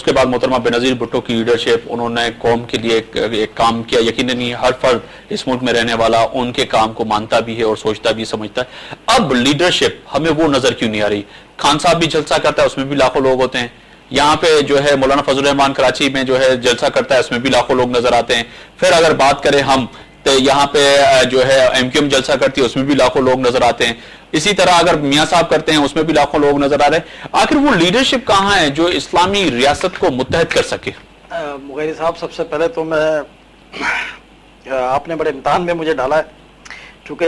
उसके बाद मोहतरमा बेनजीर भुट्टो की लीडरशिप, उन्होंने कौम के लिए एक काम किया। यकीनन हर फर्द इस मुल्क में रहने वाला उनके काम को मानता भी है और सोचता भी समझता है। अब लीडरशिप हमें वो नजर क्यों नहीं आ रही? खान साहब भी जलसा करता है, उसमें भी लाखों लोग होते हैं। यहाँ पे जो है मौलाना फजल रहमान कराची में जो है जलसा करता है, उसमें भी लाखों लोग नजर आते हैं। फिर अगर बात करें हम तो यहाँ पे जो है एमक्यूएम जलसा करती है, उसमें भी लाखों लोग नजर आते हैं। इसी तरह अगर मियाँ साहब करते हैं, उसमें भी लाखों लोग नजर आ रहे हैं। आखिर वो लीडरशिप कहाँ है जो इस्लामी रियासत को मुत्तहद कर सके? मुगैरी साहब, सबसे पहले तो आपने बड़े इम्तिहान में मुझे डाला है, चूंकि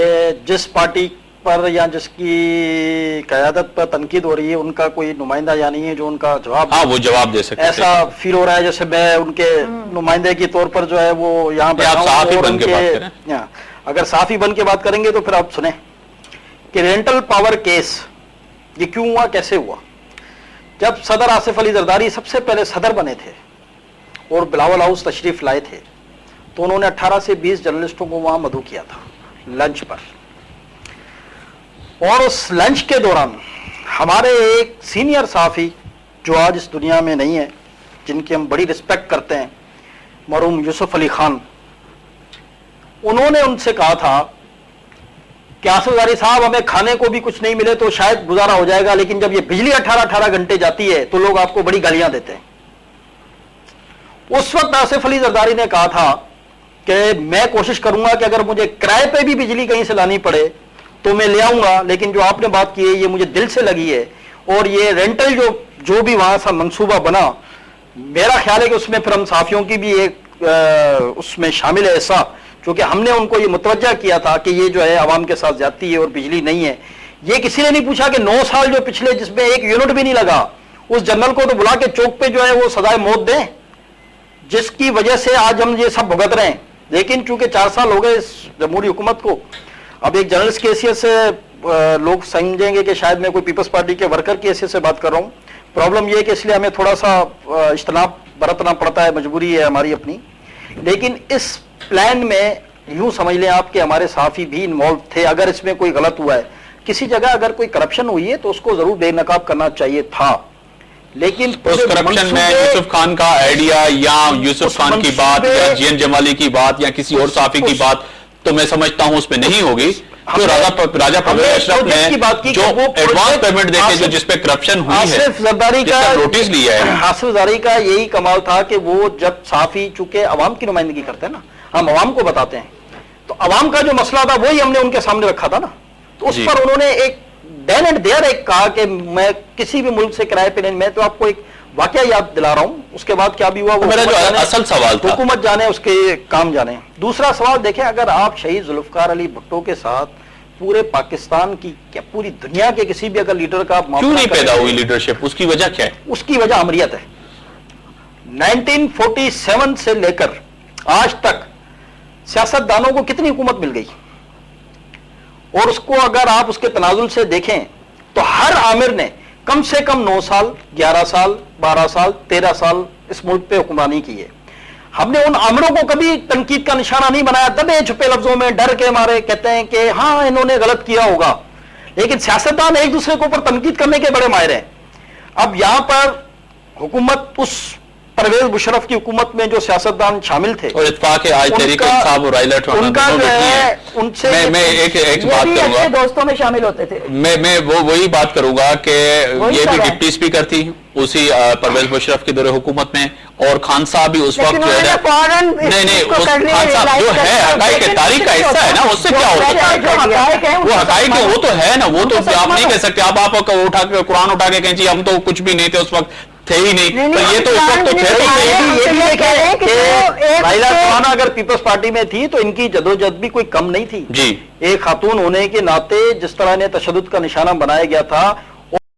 जिस पार्टी पर या जिसकी क़यादत पर तनकीद हो रही है उनका कोई नुमाइंदा या नहीं है जो उनका जवाब, हाँ, वो जवाब दे सके। ऐसा फील हो रहा है जैसे मैं उनके नुमाइंदे के तौर पर जो है वो यहाँ पे साफ़ी बन के बात करें। अगर साफ़ी बन के बात करेंगे तो फिर आप सुने कि रेंटल पावर केस ये क्यों हुआ, कैसे हुआ। जब सदर आसिफ अली जरदारी सबसे पहले सदर बने थे और बिलावल हाउस तशरीफ लाए थे, तो उन्होंने 18 से 20 जर्नलिस्टों को वहां मदऊ किया था लंच पर। और उस लंच के दौरान हमारे एक सीनियर साफ़ी जो आज इस दुनिया में नहीं है, जिनकी हम बड़ी रिस्पेक्ट करते हैं, मरहूम यूसुफ अली खान, उन्होंने उनसे कहा था कि आसिफ ज़रदारी साहब, हमें खाने को भी कुछ नहीं मिले तो शायद गुजारा हो जाएगा, लेकिन जब ये बिजली 18-18 घंटे जाती है तो लोग आपको बड़ी गालियां देते हैं। उस वक्त आसिफ अली जरदारी ने कहा था कि मैं कोशिश करूंगा कि अगर मुझे किराए पे भी बिजली कहीं से लानी पड़े तो मैं ले आऊंगा, लेकिन जो आपने बात की है ये मुझे दिल से लगी है। और ये रेंटल जो भी वहां सा मंसूबा बना, मेरा ख्याल है कि उसमें फिर हम साफियों की भी एक उसमें शामिल है ऐसा, क्योंकि हमने उनको ये मुतवज्जा किया था कि ये जो है आवाम के साथ ज्यादती है और बिजली नहीं है। ये किसी ने नहीं पूछा कि 9 साल जो पिछले जिसमें एक यूनिट भी नहीं लगा, उस जनरल को तो बुला के चौक पे जो है वो सजाए मौत दें, जिसकी वजह से आज हम ये सब भुगत रहे हैं। लेकिन चूंकि 4 साल हो गए इस जमहूरी हुकूमत को, अब एक जर्नलिस्ट की हैसियत से लोग समझेंगे कि शायद मैं कोई पीपल्स पार्टी के वर्कर की हैसियत से बात कर रहा हूँ। प्रॉब्लम यह है कि इसलिए हमें थोड़ा सा इज्तनाब बरतना पड़ता है, मजबूरी है हमारी अपनी। लेकिन इस प्लान में यूं समझ लें आप कि हमारे साफी भी इन्वॉल्व थे। अगर इसमें कोई गलत हुआ है, किसी जगह अगर कोई करप्शन हुई है तो उसको जरूर बेनकाब करना चाहिए था। लेकिन उस करप्शन में यूसुफ खान का आइडिया या यूसुफ खान की बात या जीएन जमाली की बात या किसी और साफी की बात तो मैं समझता हूं उसमें नहीं होगी। तो राजा परवेज अशरफ ने जो एडवांस पेमेंट देके जो जिसपे करप्शन हुई है, आसिफ ज़रदारी का नोटिस लिया है, आसिफ ज़रदारी का यही कमाल था कि वो जब साफी, चूंकि अवाम की नुमाइंदगी करते हैं ना, हम अवाम को बताते हैं, तो अवाम का जो मसला था वही हमने उनके सामने रखा था ना। तो उस पर उन्होंने एक देन एंड देयर एक कहा कि मैं किसी भी मुल्क से किराए पे नहीं। मैं तो आपको एक वाकया याद दिला रहा हूं, उसके बाद क्या भी हुआ वो मेरा जो असल सवाल था, हुकूमत जाने, उसके काम जाने। दूसरा सवाल देखें, अगर आप शहीद जुल्फकार अली भुट्टो के साथ पूरे पाकिस्तान की क्या पूरी दुनिया के किसी भी अगर लीडर का क्यों नहीं पैदा हुई लीडरशिप, उसकी वजह क्या है? उसकी वजह अमरियत है। 1947 से लेकर आज तक सियासतदानों को कितनी हुकूमत मिल गई, और उसको अगर आप उसके तनाजुल से देखें तो हर आमिर ने कम से कम 9 साल, 11 साल, 12 साल, 13 साल इस मुल्क पे हुक्मरानी की है। हमने उन आमिरों को कभी तनकीद का निशाना नहीं बनाया। दबे छुपे लफ्जों में डर के मारे कहते हैं कि हाँ इन्होंने गलत किया होगा, लेकिन सियासतदान एक दूसरे के ऊपर तनकीद करने के बड़े माहिर हैं। अब यहां पर हुकूमत, उस परवेज मुशर्रफ की हुकूमत में जो सियासतदान शामिल थे, और इत्तेफाक आज तहरीक इंसाफ और राइला उनका जो है उनसे मैं एक बात करूंगा, दोस्तों में शामिल होते थे। मैं वही बात करूंगा कि ये भी डिप्टी स्पीकर थी उसी परवेज मुशर्रफ की दौरे हुकूमत में, और खान साहब भी उस वक्त जो है नहीं खान साहब जो है हकाइक के तारीख का हिस्सा है ना, उससे क्या हो सकता है? वो हकाइक है, वो तो है ना, वो तो आप नहीं कह सकते। आप उठा के कुरान उठा के कहें जी हम तो कुछ भी नहीं थे उस वक्त, थे ही नहीं, तो ये तो इस वक्त तो थे ही। राइला सुहाना अगर पीपल्स पार्टी में थी तो इनकी जदोजहद भी कोई कम नहीं थी जी। एक खातून होने के नाते जिस तरह इन्हें तशद्दुद का निशाना बनाया गया था,